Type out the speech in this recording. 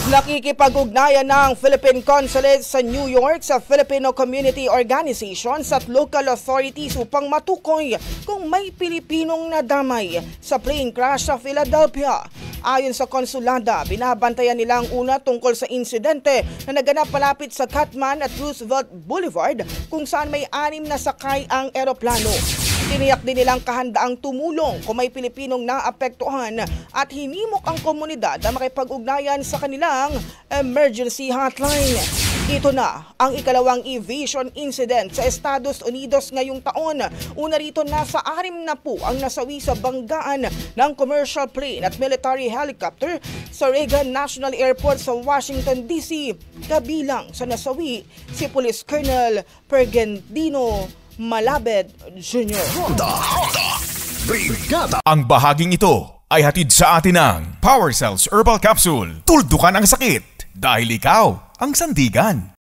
Nakikipag-ugnayan ng Philippine Consulate sa New York sa Filipino Community Organizations at local authorities upang matukoy kung may Pilipinong nadamay sa plane crash sa Philadelphia. Ayon sa konsulada, binabantayan nila ang una tungkol sa insidente na naganap malapit sa Catman at Roosevelt Boulevard kung saan may 6 na sakay ang eroplano. Tiniyak din nilang kahandaang tumulong kung may Pilipinong naapektuhan at hinimok ang komunidad na makipag-ugnayan sa kanilang emergency hotline. Ito na ang ikalawang aviation incident sa Estados Unidos ngayong taon. Una rito, nasa 6 na po ang nasawi sa banggaan ng commercial plane at military helicopter sa Reagan National Airport sa Washington, D.C. Kabilang sa nasawi si Police Colonel Pergendino Malabed Jr. Honda Brigada. Ang bahaging ito ay hatid sa atin ng Power Cells Herbal Capsule. Tuldukan ang sakit dahil ikaw ang sandigan.